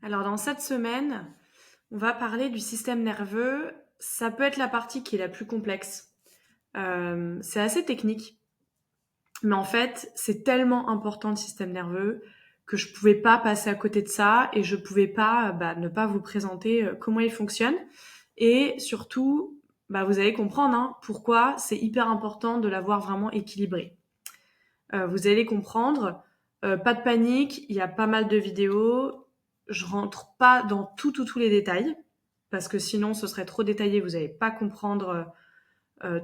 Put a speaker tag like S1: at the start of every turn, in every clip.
S1: Alors dans cette semaine, on va parler du système nerveux. Ça peut être la partie qui est la plus complexe. C'est assez technique, mais en fait, c'est tellement important le système nerveux que je pouvais pas passer à côté de ça et je pouvais pas ne pas vous présenter comment il fonctionne. Et surtout, vous allez comprendre pourquoi c'est hyper important de l'avoir vraiment équilibré. Vous allez comprendre, pas de panique, il y a pas mal de vidéos. Je rentre pas dans tous les détails parce que sinon ce serait trop détaillé, vous n'allez pas comprendre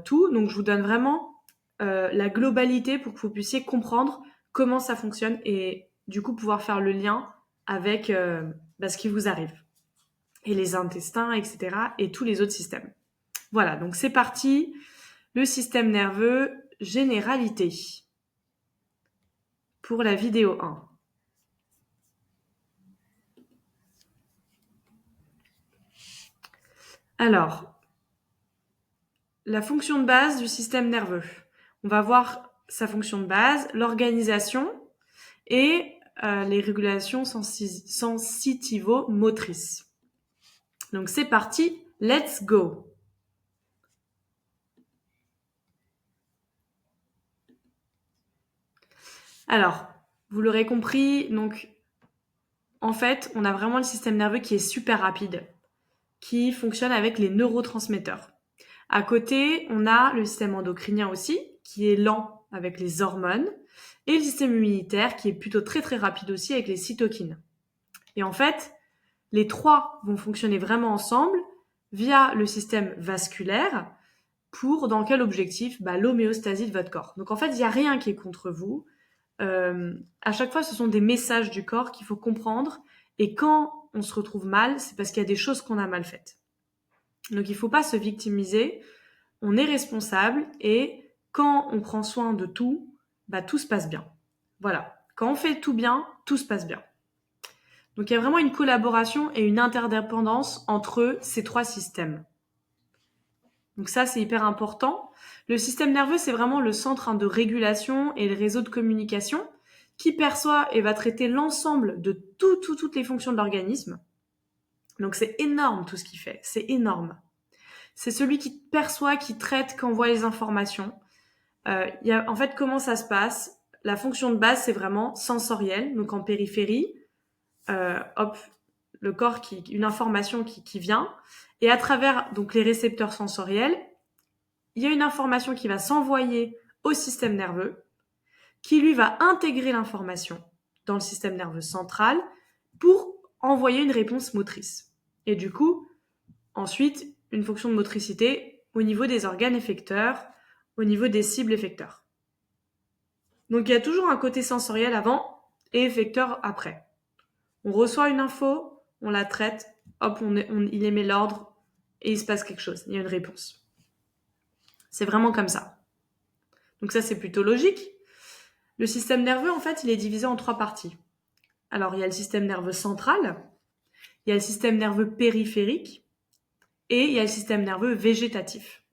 S1: tout. Donc je vous donne vraiment la globalité pour que vous puissiez comprendre comment ça fonctionne et du coup pouvoir faire le lien avec ce qui vous arrive et les intestins, etc. et tous les autres systèmes. Voilà, donc c'est parti. Le système nerveux, généralité pour la vidéo 1. Alors, la fonction de base du système nerveux. On va voir sa fonction de base, l'organisation et les régulations sensitivo-motrices. Donc c'est parti, let's go. Alors, vous l'aurez compris, donc en fait, on a vraiment le système nerveux qui est super rapide, qui fonctionne avec les neurotransmetteurs. À côté, on a le système endocrinien aussi, qui est lent avec les hormones, et le système immunitaire qui est plutôt très très rapide aussi avec les cytokines. Et en fait, les trois vont fonctionner vraiment ensemble via le système vasculaire pour, dans quel objectif? L'homéostasie de votre corps. Donc en fait, il n'y a rien qui est contre vous. À chaque fois, ce sont des messages du corps qu'il faut comprendre. Et quand on se retrouve mal, c'est parce qu'il y a des choses qu'on a mal faites. Donc il ne faut pas se victimiser. On est responsable et quand on prend soin de tout, tout se passe bien. Voilà. Quand on fait tout bien, tout se passe bien. Donc il y a vraiment une collaboration et une interdépendance entre ces trois systèmes. Donc ça, c'est hyper important. Le système nerveux, c'est vraiment le centre de régulation et le réseau de communication qui perçoit et va traiter l'ensemble de toutes les fonctions de l'organisme. Donc c'est énorme tout ce qu'il fait, c'est énorme. C'est celui qui perçoit, qui traite, qui envoie les informations. En fait, comment ça se passe? La fonction de base, c'est vraiment sensorielle, donc en périphérie. Le corps une information qui vient. Et à travers donc les récepteurs sensoriels, il y a une information qui va s'envoyer au système nerveux, qui lui va intégrer l'information dans le système nerveux central pour envoyer une réponse motrice. Et du coup, ensuite, une fonction de motricité au niveau des organes effecteurs, au niveau des cibles effecteurs. Donc il y a toujours un côté sensoriel avant et effecteur après. On reçoit une info, on la traite, hop, il émet l'ordre et il se passe quelque chose, il y a une réponse. C'est vraiment comme ça. Donc ça, c'est plutôt logique. Le système nerveux, en fait, il est divisé en trois parties. Alors, il y a le système nerveux central, il y a le système nerveux périphérique et il y a le système nerveux végétatif.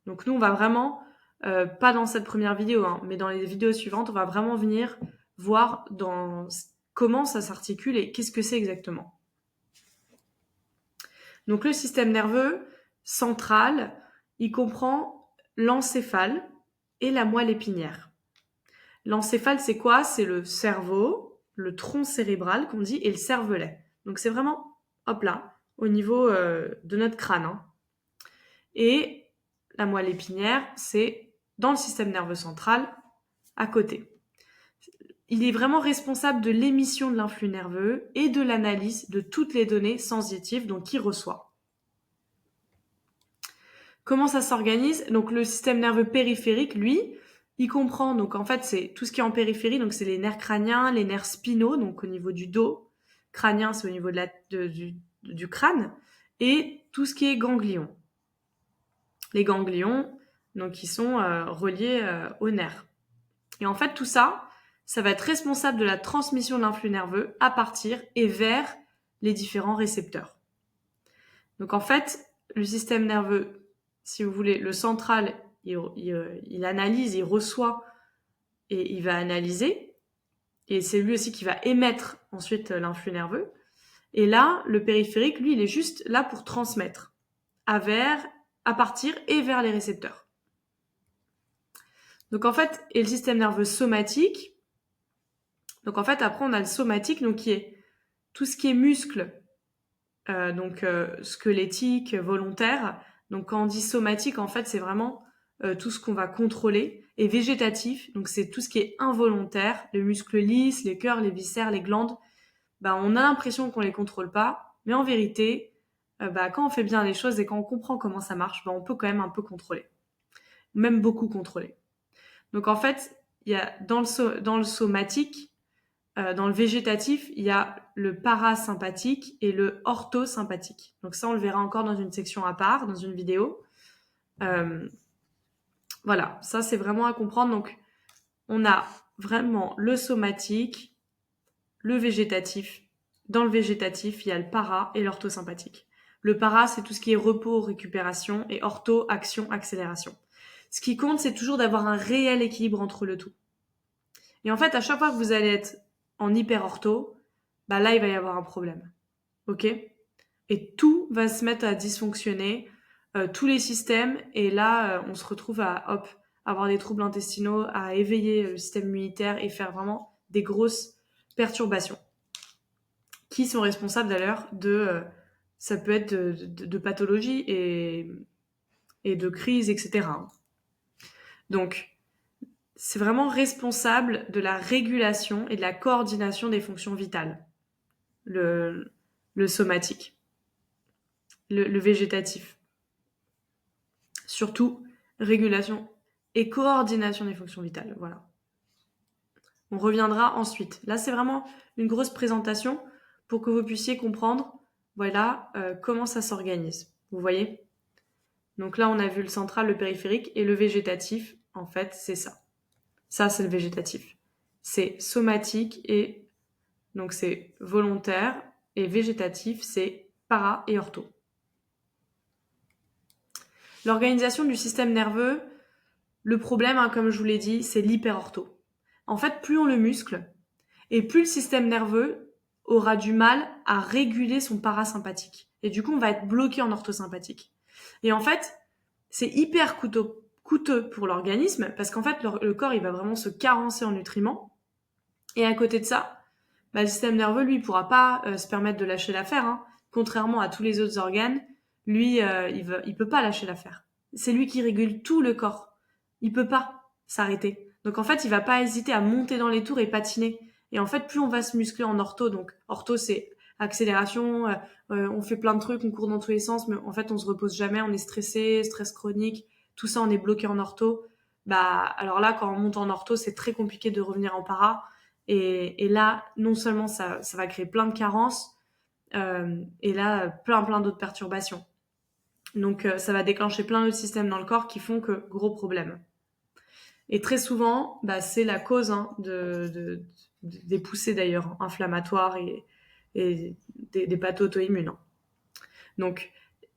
S1: Donc nous, on va vraiment, pas dans cette première vidéo, mais dans les vidéos suivantes, on va vraiment venir voir comment ça s'articule et qu'est-ce que c'est exactement. Donc le système nerveux central, il comprend l'encéphale et la moelle épinière. L'encéphale, c'est quoi? C'est le cerveau, le tronc cérébral qu'on dit, et le cervelet. Donc c'est vraiment, hop là, au niveau de notre crâne. Et la moelle épinière, c'est dans le système nerveux central, à côté. Il est vraiment responsable de l'émission de l'influx nerveux et de l'analyse de toutes les données sensitives qu'il reçoit. Comment ça s'organise? Donc le système nerveux périphérique, lui, il comprend, donc en fait c'est tout ce qui est en périphérie, donc c'est les nerfs crâniens, les nerfs spinaux, donc au niveau du dos, crânien c'est au niveau du crâne, et tout ce qui est ganglions. Les ganglions, donc ils sont reliés aux nerfs. Et en fait tout ça, ça va être responsable de la transmission de l'influx nerveux à partir et vers les différents récepteurs. Donc en fait, le système nerveux, si vous voulez, le central, il analyse, il reçoit et il va analyser. Et c'est lui aussi qui va émettre ensuite l'influx nerveux. Et là, le périphérique, lui, il est juste là pour transmettre à partir et vers les récepteurs. Donc en fait, et le système nerveux somatique, donc en fait, après on a le somatique, donc qui est tout ce qui est muscle, squelettique, volontaire. Donc quand on dit somatique, en fait, c'est vraiment tout ce qu'on va contrôler. Et végétatif, donc c'est tout ce qui est involontaire, les muscles lisses, les cœurs, les viscères, les glandes. Bah, on a l'impression qu'on les contrôle pas, mais en vérité, quand on fait bien les choses et quand on comprend comment ça marche, on peut quand même un peu contrôler, même beaucoup contrôler. Donc en fait, il y a dans le somatique, dans le végétatif, il y a le parasympathique et le orthosympathique. Donc ça, on le verra encore dans une section à part, dans une vidéo. Voilà, ça c'est vraiment à comprendre. Donc on a vraiment le somatique, le végétatif. Dans le végétatif, il y a le para et l'orthosympathique. Le para, c'est tout ce qui est repos, récupération, et ortho, action, accélération. Ce qui compte, c'est toujours d'avoir un réel équilibre entre le tout. Et en fait, à chaque fois que vous allez être en hyper-ortho, là, il va y avoir un problème. Ok ? Et tout va se mettre à dysfonctionner, tous les systèmes, et là, on se retrouve à avoir des troubles intestinaux, à éveiller le système immunitaire et faire vraiment des grosses perturbations qui sont responsables d'ailleurs ça peut être de pathologies et de crises, etc. Donc, c'est vraiment responsable de la régulation et de la coordination des fonctions vitales, le somatique, le végétatif. Surtout, régulation et coordination des fonctions vitales, voilà. On reviendra ensuite. Là, c'est vraiment une grosse présentation pour que vous puissiez comprendre, comment ça s'organise. Vous voyez ? Donc là, on a vu le central, le périphérique et le végétatif. En fait, c'est ça. Ça, c'est le végétatif. C'est somatique et donc c'est volontaire, et végétatif, c'est para et ortho. L'organisation du système nerveux, le problème, comme je vous l'ai dit, c'est l'hyperortho. En fait, plus on le muscle, et plus le système nerveux aura du mal à réguler son parasympathique. Et du coup, on va être bloqué en orthosympathique. Et en fait, c'est hyper coûteux pour l'organisme, parce qu'en fait, le corps, il va vraiment se carencer en nutriments. Et à côté de ça, le système nerveux, lui, il pourra pas se permettre de lâcher l'affaire. Hein. Contrairement à tous les autres organes, lui, il peut pas lâcher l'affaire. C'est lui qui régule tout le corps. Il peut pas s'arrêter. Donc en fait, il va pas hésiter à monter dans les tours et patiner. Et en fait, plus on va se muscler en ortho, donc ortho c'est accélération, on fait plein de trucs, on court dans tous les sens, mais en fait on se repose jamais, on est stressé, stress chronique, tout ça on est bloqué en ortho. Alors là, quand on monte en ortho, c'est très compliqué de revenir en para. Et là, non seulement ça va créer plein de carences, et là, plein d'autres perturbations. Donc ça va déclencher plein d'autres systèmes dans le corps qui font que gros problème. Et très souvent, c'est la cause des poussées d'ailleurs inflammatoires et des pathos auto-immunes. Donc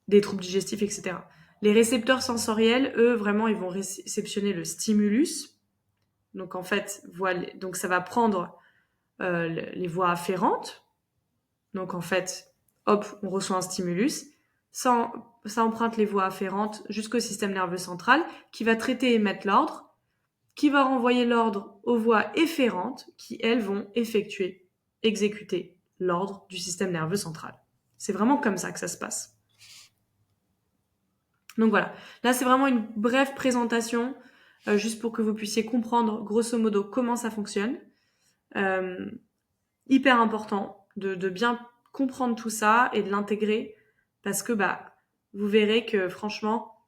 S1: des troubles digestifs, etc. Les récepteurs sensoriels, eux, vraiment, ils vont réceptionner le stimulus. Donc en fait, donc ça va prendre les voies afférentes. Donc en fait, hop, on reçoit un stimulus. Ça emprunte les voies afférentes jusqu'au système nerveux central qui va traiter et émettre l'ordre, qui va renvoyer l'ordre aux voies efférentes qui, elles, vont exécuter l'ordre du système nerveux central. C'est vraiment comme ça que ça se passe. Donc voilà, là c'est vraiment une brève présentation, juste pour que vous puissiez comprendre grosso modo comment ça fonctionne. Hyper important de bien comprendre tout ça et de l'intégrer, parce que vous verrez que franchement,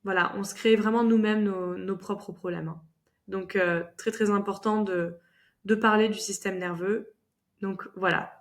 S1: voilà, on se crée vraiment nous-mêmes nos propres problèmes. Hein. Donc très très important de parler du système nerveux. Donc voilà,